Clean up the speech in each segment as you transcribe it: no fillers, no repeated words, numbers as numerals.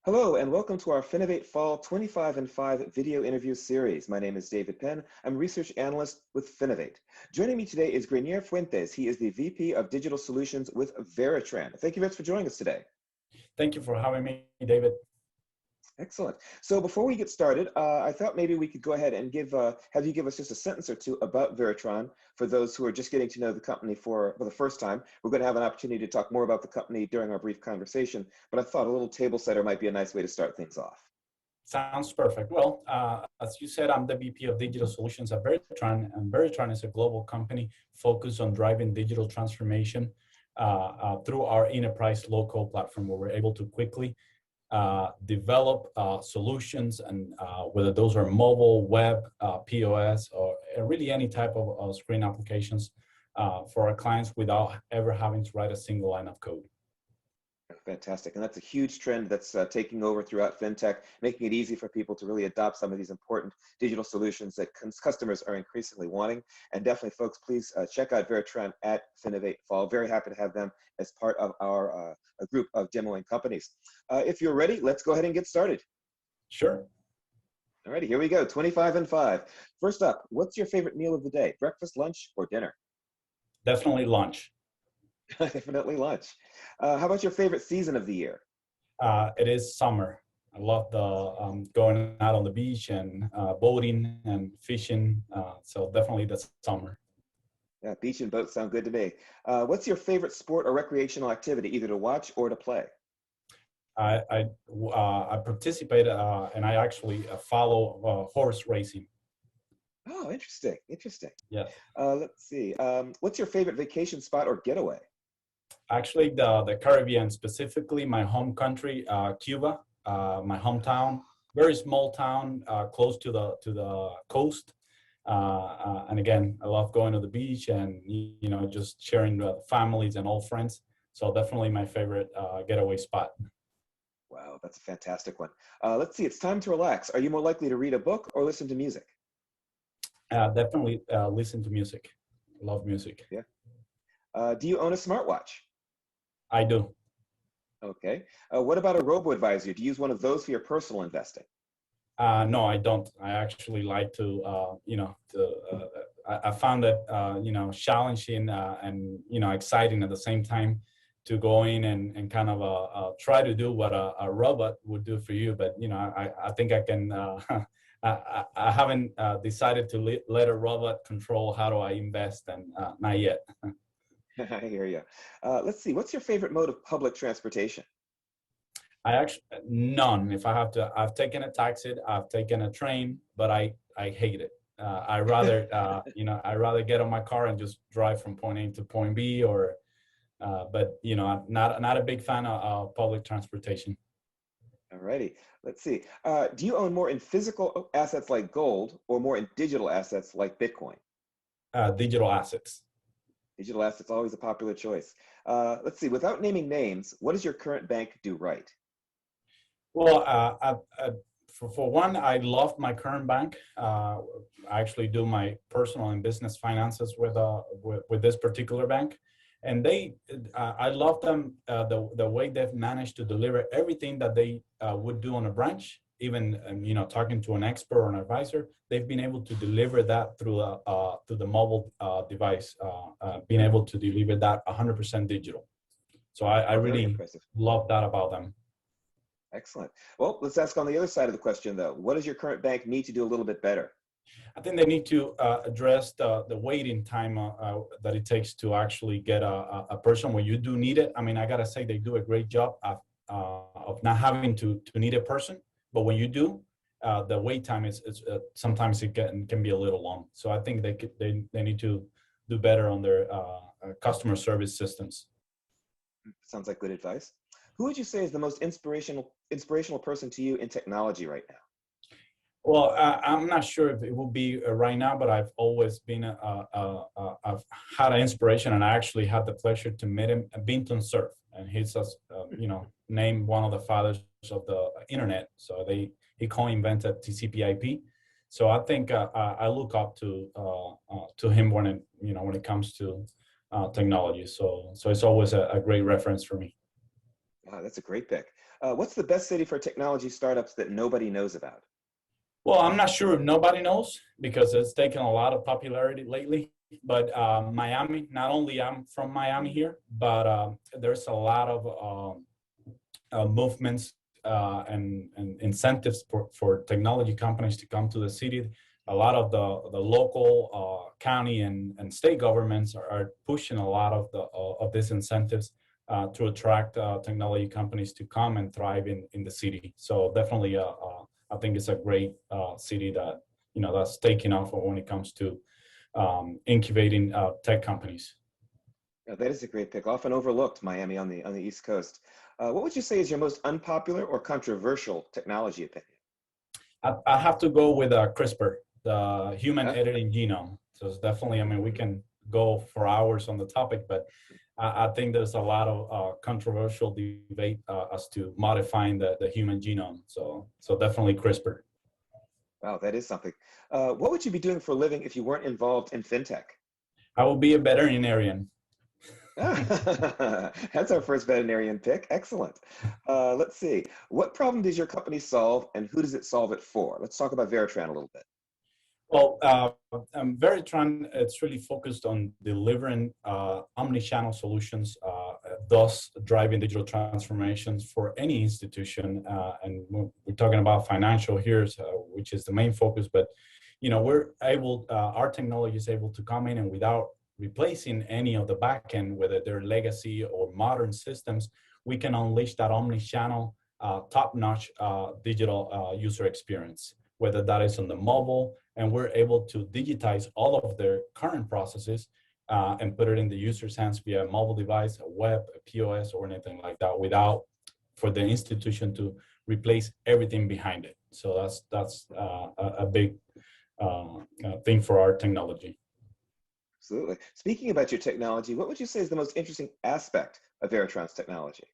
Hello and welcome to our FinovateFall 25 and 5 video interview series. My name is David Penn. I'm a research analyst with Finovate. Joining me today is Grenier Fuentes. He is the VP of Digital Solutions with Veritran. Thank you very much for joining us today. Thank you for having me, David. Excellent. So before we get started, I thought maybe we could go ahead and have you give us just a sentence or two about Veritran for those who are just getting to know the company for the first time. We're going to have an opportunity to talk more about the company during our brief conversation, but I thought a little table setter might be a nice way to start things off. Sounds perfect. Well, as you said, I'm the VP of Digital Solutions at Veritran, and Veritran is a global company focused on driving digital transformation through our enterprise low-code platform, where we're able to quickly develop solutions, and whether those are mobile, web, POS, or really any type of screen applications for our clients without ever having to write a single line of code. Fantastic. And that's a huge trend that's taking over throughout FinTech, making it easy for people to really adopt some of these important digital solutions that customers are increasingly wanting. And definitely, folks, please check out Veritran at FinovateFall. Very happy to have them as part of our a group of demoing companies. If you're ready, let's go ahead and get started. Sure. All righty, here we go, 25 and 5. First up, what's your favorite meal of the day? Breakfast, lunch, or dinner? Definitely lunch. Definitely lunch. How about your favorite season of the year? It is summer. I love the going out on the beach and boating and fishing. So definitely the summer. Yeah, beach and boat sound good to me. What's your favorite sport or recreational activity, either to watch or to play? I participate and I actually follow horse racing. Oh, interesting, interesting. Yes. Let's see. What's your favorite vacation spot or getaway? Actually, the Caribbean, specifically my home country, Cuba, my hometown, very small town, close to the coast. And again, I love going to the beach and just sharing with families and old friends. So definitely my favorite getaway spot. Wow, that's a fantastic one. Let's see. It's time to relax. Are you more likely to read a book or listen to music? Definitely listen to music. Love music. Yeah. Do you own a smartwatch? I do. Okay. What about a robo-advisor? Do you use one of those for your personal investing? No, I don't. I actually like to, I found it, challenging and, exciting at the same time to go in and kind of try to do what a robot would do for you. But, I think I can, I haven't decided to let a robot control how do I invest, and not yet. I hear you. Let's see. What's your favorite mode of public transportation? I actually, none. If I have to, I've taken a taxi, I've taken a train, but I hate it. I rather, I rather get on my car and just drive from point A to point B, or, but I'm not a big fan of public transportation. All righty. Let's see. Do you own more in physical assets like gold or more in digital assets like Bitcoin? Digital assets. Digital assets, always a popular choice. Let's see. Without naming names, what does your current bank do right? Well, for one, I love my current bank. I actually do my personal and business finances with this particular bank, and I love them the way they've managed to deliver everything that they would do on a branch. Even talking to an expert or an advisor, they've been able to deliver that through the mobile device, being able to deliver that 100% digital. So I really love that about them. Excellent. Well, let's ask on the other side of the question, though. What does your current bank need to do a little bit better? I think they need to address the waiting time that it takes to actually get a person when you do need it. I mean, I gotta say they do a great job of not having to need a person, but when you do, the wait time is sometimes it can be a little long. So I think they need to do better on their customer service systems. Sounds like good advice. Who would you say is the most inspirational person to you in technology right now? Well, I'm not sure if it will be right now, but I've always been I've had an inspiration, and I actually had the pleasure to meet him, Binton Cerf, and he's named one of the fathers of the internet. So he co-invented TCP/IP. So I think I look up to him when it comes to technology. So it's always a great reference for me. Wow, that's a great pick. What's the best city for technology startups that nobody knows about? Well, I'm not sure if nobody knows because it's taken a lot of popularity lately. But Miami, not only I'm from Miami here, but there's a lot of movements and incentives for technology companies to come to the city. A lot of the local county and state governments are pushing a lot of these incentives to attract technology companies to come and thrive in the city. So definitely, I think it's a great city that that's taking off when it comes to incubating tech companies. Yeah, that is a great pick. Often overlooked, Miami on the East Coast. What would you say is your most unpopular or controversial technology opinion? I have to go with CRISPR, the human Yeah. editing genome. So it's definitely, I mean, we can go for hours on the topic, but I think there's a lot of controversial debate as to modifying the human genome. So definitely CRISPR. Wow, that is something. What would you be doing for a living if you weren't involved in fintech? I will be a veterinarian. That's our first veterinarian pick. Excellent. Let's see. What problem does your company solve and who does it solve it for? Let's talk about Veritran a little bit. Well, Veritran, it's really focused on delivering omni-channel solutions, thus driving digital transformations for any institution. And we're talking about financial here, which is the main focus. But we're able, our technology is able to come in and without replacing any of the backend, whether they're legacy or modern systems, we can unleash that omni-channel, top-notch digital user experience, whether that is on the mobile, and we're able to digitize all of their current processes and put it in the user's hands via a mobile device, a web, a POS, or anything like that, without for the institution to replace everything behind it. So that's a big thing for our technology. Absolutely. Speaking about your technology, what would you say is the most interesting aspect of Veritran's technology?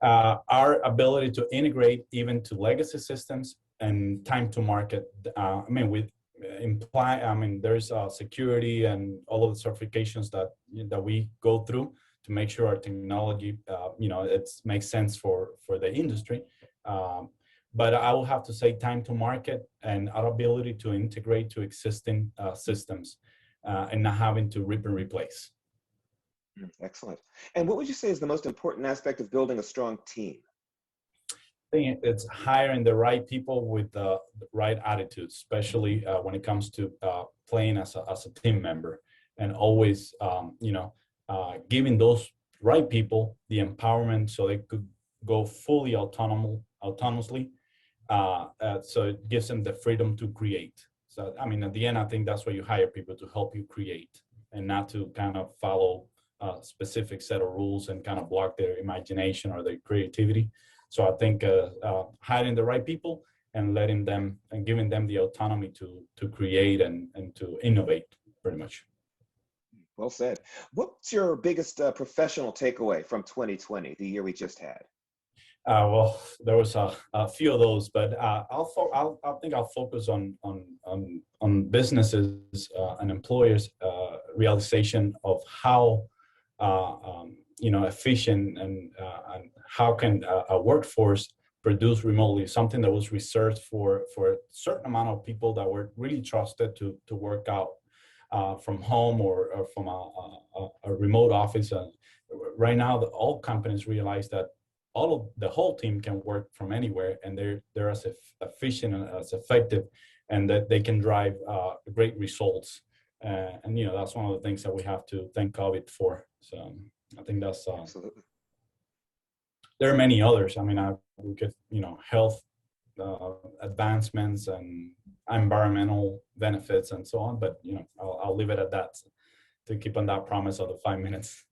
Our ability to integrate even to legacy systems and time to market. I mean, there's security and all of the certifications that we go through to make sure our technology, it makes sense for the industry. But I will have to say time to market and our ability to integrate to existing systems and not having to rip and replace. Excellent. And what would you say is the most important aspect of building a strong team? I think it's hiring the right people with the right attitude, especially when it comes to playing as a team member, and always, giving those right people the empowerment so they could go fully autonomously. So it gives them the freedom to create. So, I mean, at the end, I think that's why you hire people to help you create and not to kind of follow a specific set of rules and kind of block their imagination or their creativity. So I think hiring the right people and letting them and giving them the autonomy to create and to innovate, pretty much. Well said. What's your biggest professional takeaway from 2020, the year we just had? Well, there was a few of those, but I think I'll focus on businesses and employers' realization of how efficient and how can a workforce produce remotely, something that was reserved for a certain amount of people that were really trusted to work out from home or from a remote office. Right now, all companies realize that the whole team can work from anywhere, and they're as efficient and as effective, and that they can drive great results. And that's one of the things that we have to thank COVID for. So I think that's Absolutely. there are many others. I mean, we could health advancements and environmental benefits and so on. But I'll leave it at that to keep on that promise of the 5 minutes.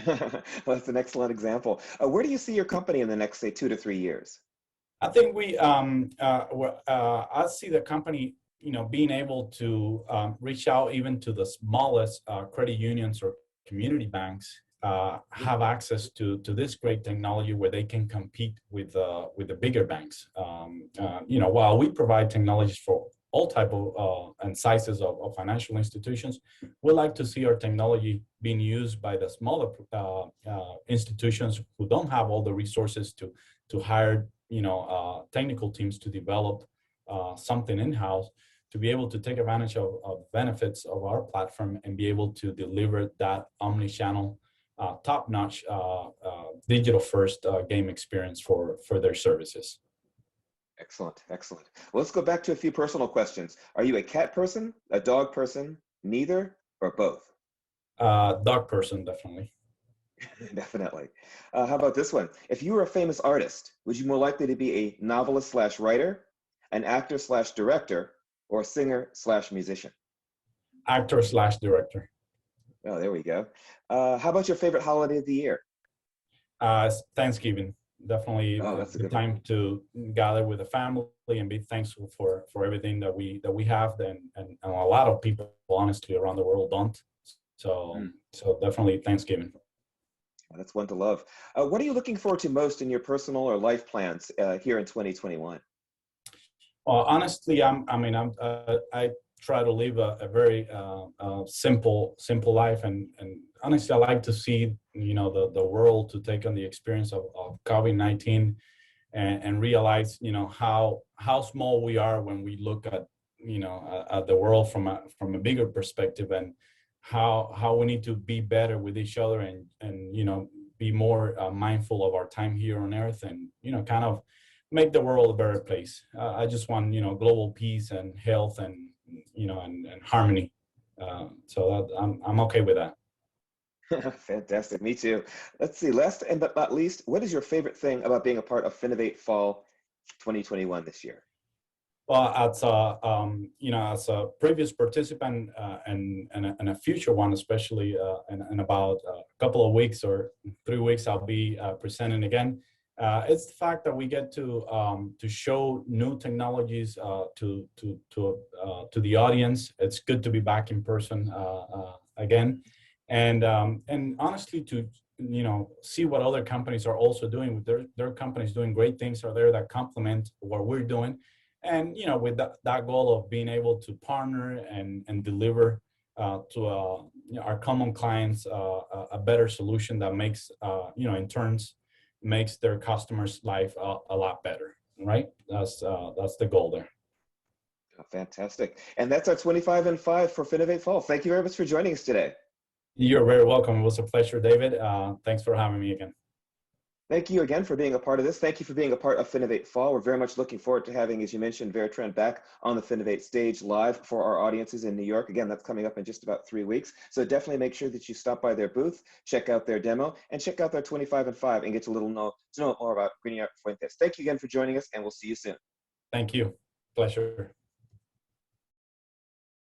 Well, that's an excellent example. Where do you see your company in the next, say, 2 to 3 years? I think I see the company, being able to reach out even to the smallest credit unions or community banks, have access to this great technology where they can compete with the bigger banks. While we provide technologies for all type of and sizes of financial institutions. We like to see our technology being used by the smaller institutions who don't have all the resources to hire technical teams to develop something in-house, to be able to take advantage of benefits of our platform and be able to deliver that omni-channel, top-notch, digital-first game experience for their services. Excellent, excellent. Well, let's go back to a few personal questions. Are you a cat person, a dog person, neither, or both? Dog person, definitely. Definitely. How about this one? If you were a famous artist, would you more likely to be a novelist slash writer, an actor slash director, or a singer slash musician? Actor slash director. Oh, there we go. How about your favorite holiday of the year? Thanksgiving. Definitely Oh, that's a the good one. time to gather with the family and be thankful for everything that we have, and a lot of people honestly around the world don't. So definitely Thanksgiving. That's one to love. What are you looking forward to most in your personal or life plans here in 2021? Honestly, I try to live a very simple life, and honestly, I like to see the world to take on the experience of COVID-19 and realize how small we are when we look at at the world from a bigger perspective, and how we need to be better with each other, and be more mindful of our time here on Earth, and kind of make the world a better place. I just want global peace and health, and and harmony. So I'm okay with that. Fantastic. Me too. Let's see. Last and but not least, what is your favorite thing about being a part of FinovateFall 2021 this year? Well, as a previous participant, and a future one, especially in about a couple of weeks or 3 weeks, I'll be presenting again. It's the fact that we get to show new technologies to the audience. It's good to be back in person again, and honestly to see what other companies are also doing. Their companies doing great things are there that complement what we're doing, and with that goal of being able to partner and deliver to our common clients a better solution that makes in turns makes their customers' life a lot better, right? That's the goal there. Oh, fantastic. And that's our 25 and 5 for FinovateFall. Thank you very much for joining us today. You're very welcome. It was a pleasure, David. Thanks for having me again. Thank you again for being a part of this. Thank you for being a part of FinovateFall. We're very much looking forward to having, as you mentioned, Veritran back on the Finovate stage live for our audiences in New York. Again, that's coming up in just about 3 weeks. So definitely make sure that you stop by their booth, check out their demo, and check out their 25 and 5 and get to know more about Greening Out Fuentes. Thank you again for joining us, and we'll see you soon. Thank you. Pleasure.